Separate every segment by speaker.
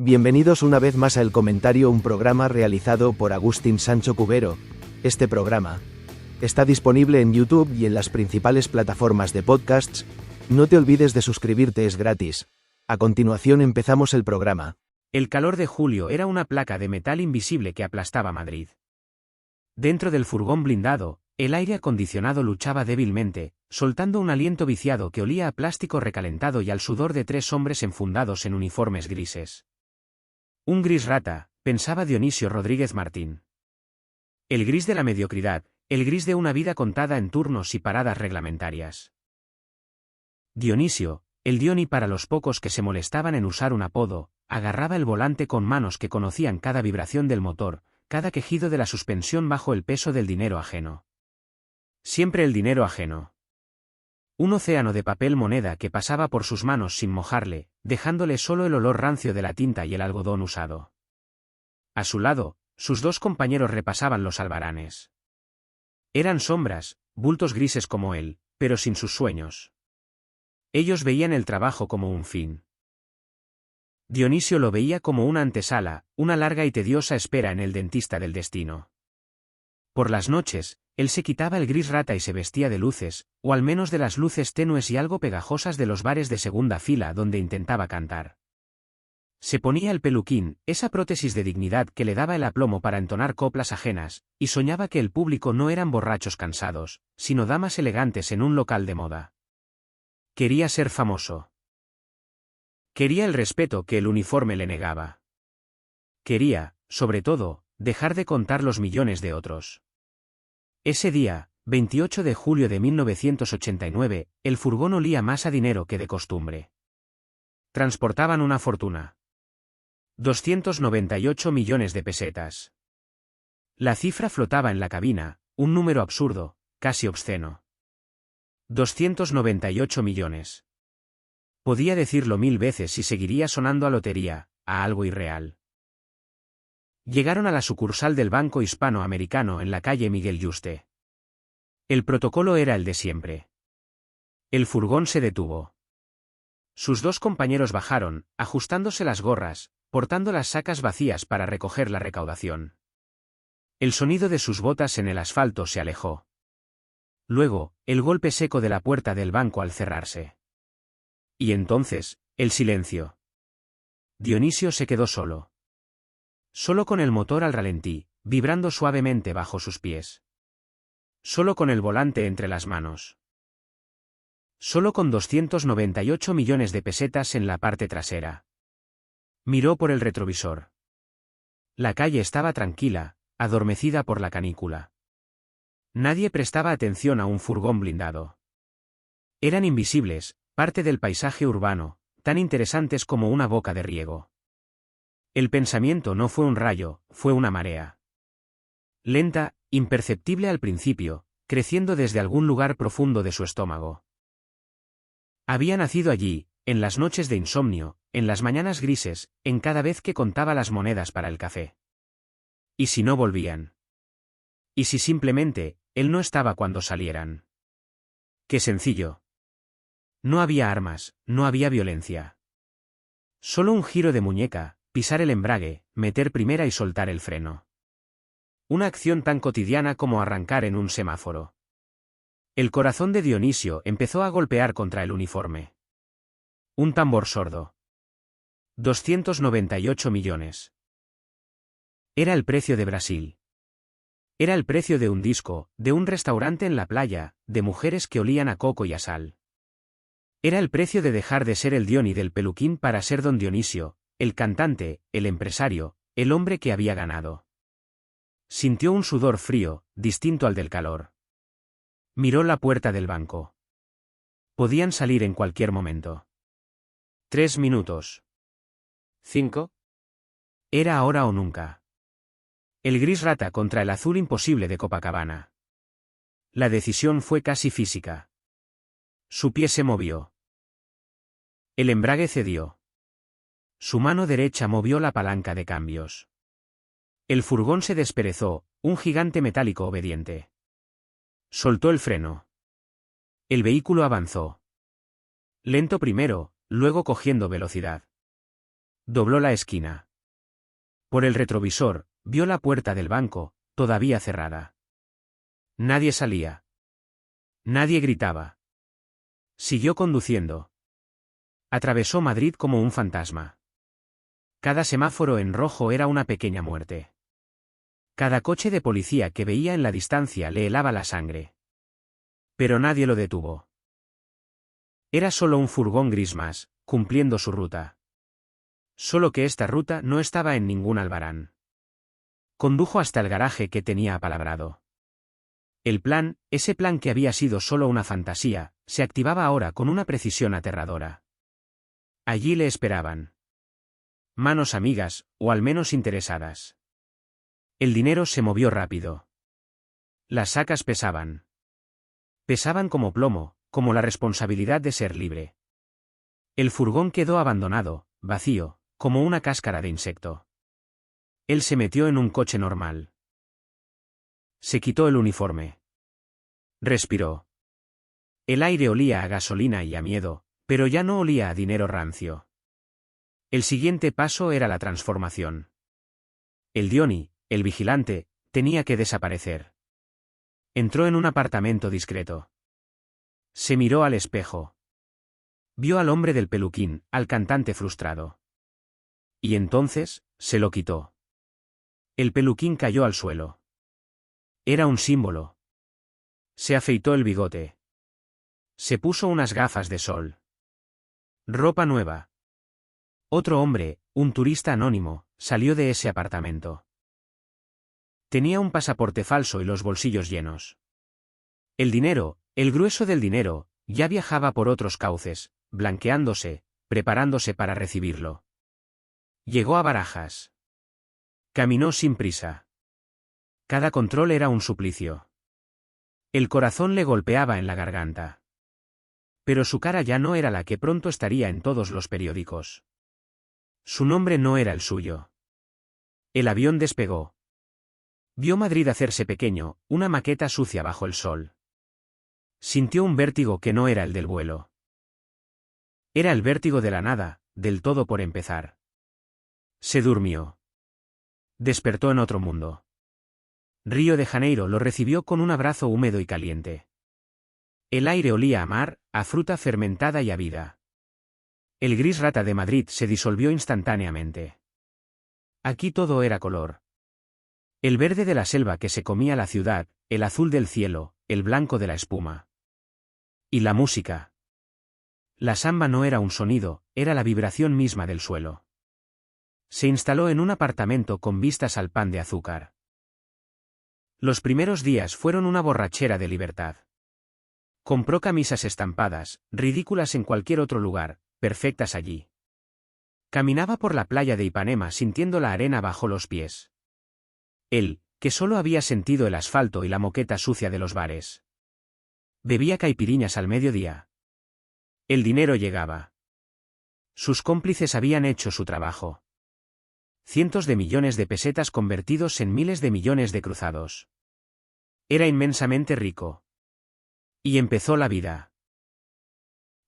Speaker 1: Bienvenidos una vez más a El Comentario, un programa realizado por Agustín Sancho Cubero. Este programa está disponible en YouTube y en las principales plataformas de podcasts. No te olvides de suscribirte, es gratis. A continuación empezamos el programa.
Speaker 2: El calor de julio era una placa de metal invisible que aplastaba Madrid. Dentro del furgón blindado, el aire acondicionado luchaba débilmente, soltando un aliento viciado que olía a plástico recalentado y al sudor de tres hombres enfundados en uniformes grises. Un gris rata, pensaba Dionisio Rodríguez Martín. El gris de la mediocridad, el gris de una vida contada en turnos y paradas reglamentarias. Dionisio, el Dioni para los pocos que se molestaban en usar un apodo, agarraba el volante con manos que conocían cada vibración del motor, cada quejido de la suspensión bajo el peso del dinero ajeno. Siempre el dinero ajeno. Un océano de papel moneda que pasaba por sus manos sin mojarle, dejándole solo el olor rancio de la tinta y el algodón usado. A su lado, sus dos compañeros repasaban los albaranes. Eran sombras, bultos grises como él, pero sin sus sueños. Ellos veían el trabajo como un fin. Dionisio lo veía como una antesala, una larga y tediosa espera en el dentista del destino. Por las noches, él se quitaba el gris rata y se vestía de luces, o al menos de las luces tenues y algo pegajosas de los bares de segunda fila donde intentaba cantar. Se ponía el peluquín, esa prótesis de dignidad que le daba el aplomo para entonar coplas ajenas, y soñaba que el público no eran borrachos cansados, sino damas elegantes en un local de moda. Quería ser famoso. Quería el respeto que el uniforme le negaba. Quería, sobre todo, dejar de contar los millones de otros. Ese día, 28 de julio de 1989, el furgón olía más a dinero que de costumbre. Transportaban una fortuna. 298 millones de pesetas. La cifra flotaba en la cabina, un número absurdo, casi obsceno. 298 millones. Podía decirlo 1000 veces y seguiría sonando a lotería, a algo irreal. Llegaron a la sucursal del Banco Hispanoamericano en la calle Miguel Yuste. El protocolo era el de siempre. El furgón se detuvo. Sus dos compañeros bajaron, ajustándose las gorras, portando las sacas vacías para recoger la recaudación. El sonido de sus botas en el asfalto se alejó. Luego, el golpe seco de la puerta del banco al cerrarse. Y entonces, el silencio. Dionisio se quedó solo. Solo con el motor al ralentí, vibrando suavemente bajo sus pies. Solo con el volante entre las manos. Solo con 298 millones de pesetas en la parte trasera. Miró por el retrovisor. La calle estaba tranquila, adormecida por la canícula. Nadie prestaba atención a un furgón blindado. Eran invisibles, parte del paisaje urbano, tan interesantes como una boca de riego. El pensamiento no fue un rayo, fue una marea. Lenta, imperceptible al principio, creciendo desde algún lugar profundo de su estómago. Había nacido allí, en las noches de insomnio, en las mañanas grises, en cada vez que contaba las monedas para el café. ¿Y si no volvían? ¿Y si simplemente, él no estaba cuando salieran? ¡Qué sencillo! No había armas, no había violencia. Solo un giro de muñeca, pisar el embrague, meter primera y soltar el freno. Una acción tan cotidiana como arrancar en un semáforo. El corazón de Dionisio empezó a golpear contra el uniforme. Un tambor sordo. 298 millones. Era el precio de Brasil. Era el precio de un disco, de un restaurante en la playa, de mujeres que olían a coco y a sal. Era el precio de dejar de ser el Dioni del peluquín para ser don Dionisio, el cantante, el empresario, el hombre que había ganado. Sintió un sudor frío, distinto al del calor. Miró la puerta del banco. Podían salir en cualquier momento. 3 minutos. 5. Era ahora o nunca. El gris rata contra el azul imposible de Copacabana. La decisión fue casi física. Su pie se movió. El embrague cedió. Su mano derecha movió la palanca de cambios. El furgón se desperezó, un gigante metálico obediente. Soltó el freno. El vehículo avanzó. Lento primero, luego cogiendo velocidad. Dobló la esquina. Por el retrovisor, vio la puerta del banco, todavía cerrada. Nadie salía. Nadie gritaba. Siguió conduciendo. Atravesó Madrid como un fantasma. Cada semáforo en rojo era una pequeña muerte. Cada coche de policía que veía en la distancia le helaba la sangre. Pero nadie lo detuvo. Era solo un furgón gris más, cumpliendo su ruta. Solo que esta ruta no estaba en ningún albarán. Condujo hasta el garaje que tenía apalabrado. El plan, ese plan que había sido solo una fantasía, se activaba ahora con una precisión aterradora. Allí le esperaban. Manos amigas, o al menos interesadas. El dinero se movió rápido. Las sacas pesaban. Pesaban como plomo, como la responsabilidad de ser libre. El furgón quedó abandonado, vacío, como una cáscara de insecto. Él se metió en un coche normal. Se quitó el uniforme. Respiró. El aire olía a gasolina y a miedo, pero ya no olía a dinero rancio. El siguiente paso era la transformación. El Diony, el vigilante, tenía que desaparecer. Entró en un apartamento discreto. Se miró al espejo. Vio al hombre del peluquín, al cantante frustrado. Y entonces, se lo quitó. El peluquín cayó al suelo. Era un símbolo. Se afeitó el bigote. Se puso unas gafas de sol. Ropa nueva. Otro hombre, un turista anónimo, salió de ese apartamento. Tenía un pasaporte falso y los bolsillos llenos. El dinero, el grueso del dinero, ya viajaba por otros cauces, blanqueándose, preparándose para recibirlo. Llegó a Barajas. Caminó sin prisa. Cada control era un suplicio. El corazón le golpeaba en la garganta. Pero su cara ya no era la que pronto estaría en todos los periódicos. Su nombre no era el suyo. El avión despegó. Vio Madrid hacerse pequeño, una maqueta sucia bajo el sol. Sintió un vértigo que no era el del vuelo. Era el vértigo de la nada, del todo por empezar. Se durmió. Despertó en otro mundo. Río de Janeiro lo recibió con un abrazo húmedo y caliente. El aire olía a mar, a fruta fermentada y a vida. El gris rata de Madrid se disolvió instantáneamente. Aquí todo era color. El verde de la selva que se comía la ciudad, el azul del cielo, el blanco de la espuma. Y la música. La samba no era un sonido, era la vibración misma del suelo. Se instaló en un apartamento con vistas al pan de azúcar. Los primeros días fueron una borrachera de libertad. Compró camisas estampadas, ridículas en cualquier otro lugar, perfectas allí. Caminaba por la playa de Ipanema sintiendo la arena bajo los pies. Él, que solo había sentido el asfalto y la moqueta sucia de los bares. Bebía caipiriñas al mediodía. El dinero llegaba. Sus cómplices habían hecho su trabajo. Cientos de millones de pesetas convertidos en miles de millones de cruzados. Era inmensamente rico. Y empezó la vida.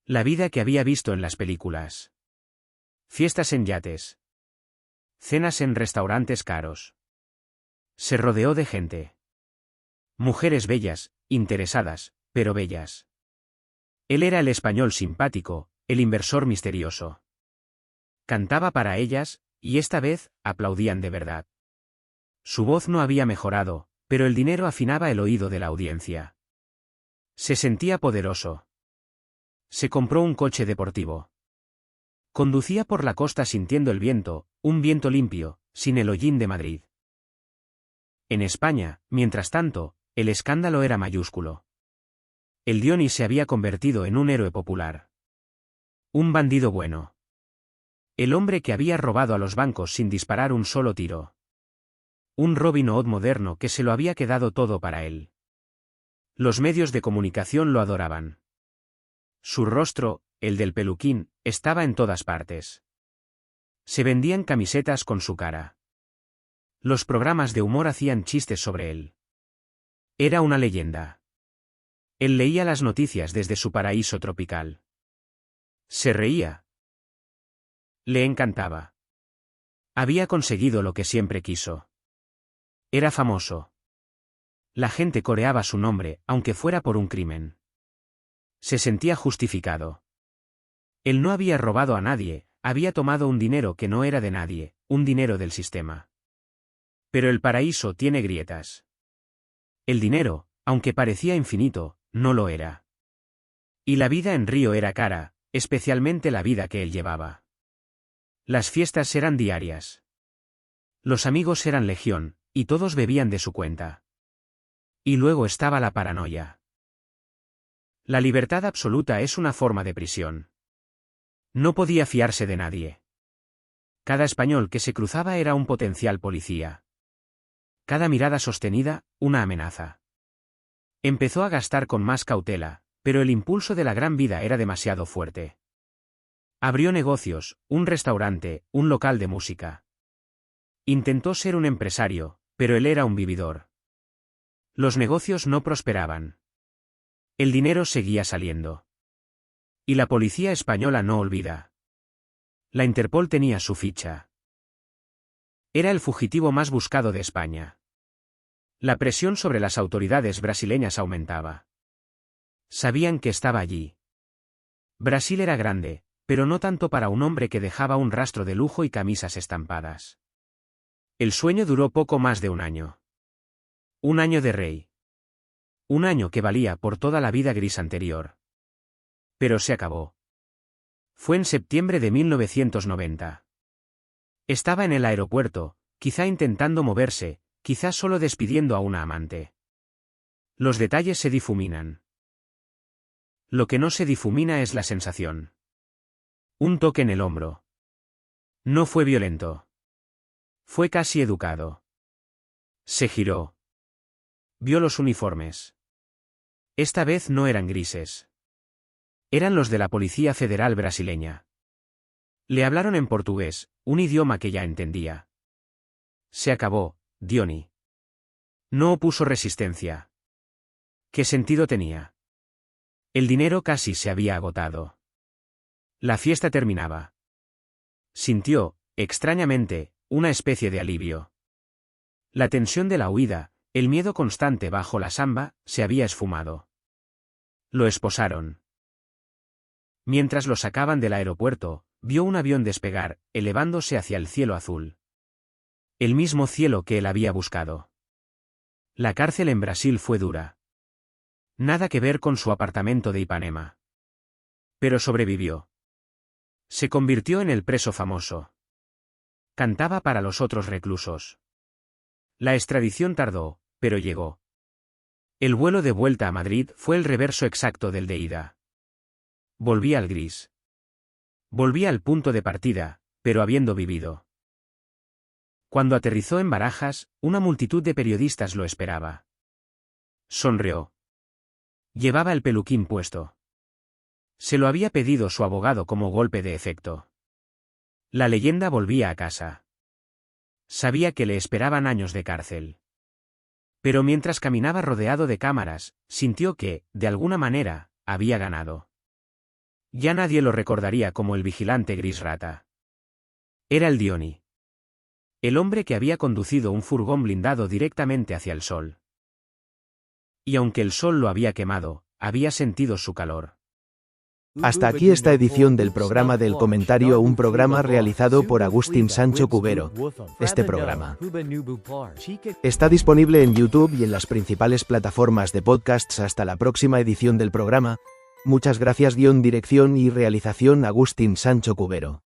Speaker 2: La vida que había visto en las películas. Fiestas en yates. Cenas en restaurantes caros. Se rodeó de gente. Mujeres bellas, interesadas, pero bellas. Él era el español simpático, el inversor misterioso. Cantaba para ellas, y esta vez, aplaudían de verdad. Su voz no había mejorado, pero el dinero afinaba el oído de la audiencia. Se sentía poderoso. Se compró un coche deportivo. Conducía por la costa sintiendo el viento, un viento limpio, sin el hollín de Madrid. En España, mientras tanto, el escándalo era mayúsculo. El Diony se había convertido en un héroe popular. Un bandido bueno. El hombre que había robado a los bancos sin disparar un solo tiro. Un Robin Hood moderno que se lo había quedado todo para él. Los medios de comunicación lo adoraban. Su rostro, el del peluquín, estaba en todas partes. Se vendían camisetas con su cara. Los programas de humor hacían chistes sobre él. Era una leyenda. Él leía las noticias desde su paraíso tropical. Se reía. Le encantaba. Había conseguido lo que siempre quiso. Era famoso. La gente coreaba su nombre, aunque fuera por un crimen. Se sentía justificado. Él no había robado a nadie, había tomado un dinero que no era de nadie, un dinero del sistema. Pero el paraíso tiene grietas. El dinero, aunque parecía infinito, no lo era. Y la vida en Río era cara, especialmente la vida que él llevaba. Las fiestas eran diarias. Los amigos eran legión, y todos bebían de su cuenta. Y luego estaba la paranoia. La libertad absoluta es una forma de prisión. No podía fiarse de nadie. Cada español que se cruzaba era un potencial policía. Cada mirada sostenida, una amenaza. Empezó a gastar con más cautela, pero el impulso de la gran vida era demasiado fuerte. Abrió negocios, un restaurante, un local de música. Intentó ser un empresario, pero él era un vividor. Los negocios no prosperaban. El dinero seguía saliendo. Y la policía española no olvida. La Interpol tenía su ficha. Era el fugitivo más buscado de España. La presión sobre las autoridades brasileñas aumentaba. Sabían que estaba allí. Brasil era grande, pero no tanto para un hombre que dejaba un rastro de lujo y camisas estampadas. El sueño duró poco más de un año. Un año de rey. Un año que valía por toda la vida gris anterior. Pero se acabó. Fue en septiembre de 1990. Estaba en el aeropuerto, quizá intentando moverse, quizá solo despidiendo a una amante. Los detalles se difuminan. Lo que no se difumina es la sensación. Un toque en el hombro. No fue violento. Fue casi educado. Se giró. Vio los uniformes. Esta vez no eran grises. Eran los de la Policía Federal brasileña. Le hablaron en portugués, un idioma que ya entendía. Se acabó, Diony. No opuso resistencia. ¿Qué sentido tenía? El dinero casi se había agotado. La fiesta terminaba. Sintió, extrañamente, una especie de alivio. La tensión de la huida, el miedo constante bajo la samba, se había esfumado. Lo esposaron. Mientras lo sacaban del aeropuerto, vio un avión despegar, elevándose hacia el cielo azul. El mismo cielo que él había buscado. La cárcel en Brasil fue dura. Nada que ver con su apartamento de Ipanema. Pero sobrevivió. Se convirtió en el preso famoso. Cantaba para los otros reclusos. La extradición tardó, pero llegó. El vuelo de vuelta a Madrid fue el reverso exacto del de ida. Volvía al gris. Volvía al punto de partida, pero habiendo vivido. Cuando aterrizó en Barajas, una multitud de periodistas lo esperaba. Sonrió. Llevaba el peluquín puesto. Se lo había pedido su abogado como golpe de efecto. La leyenda volvía a casa. Sabía que le esperaban años de cárcel. Pero mientras caminaba rodeado de cámaras, sintió que, de alguna manera, había ganado. Ya nadie lo recordaría como el vigilante gris rata. Era el Diony. El hombre que había conducido un furgón blindado directamente hacia el sol. Y aunque el sol lo había quemado, había sentido su calor.
Speaker 1: Hasta aquí esta edición del programa del comentario, un programa realizado por Agustín Sancho Cubero. Este programa está disponible en YouTube y en las principales plataformas de podcasts. Hasta la próxima edición del programa. Muchas gracias. Dirección y realización Agustín Sancho Cubero.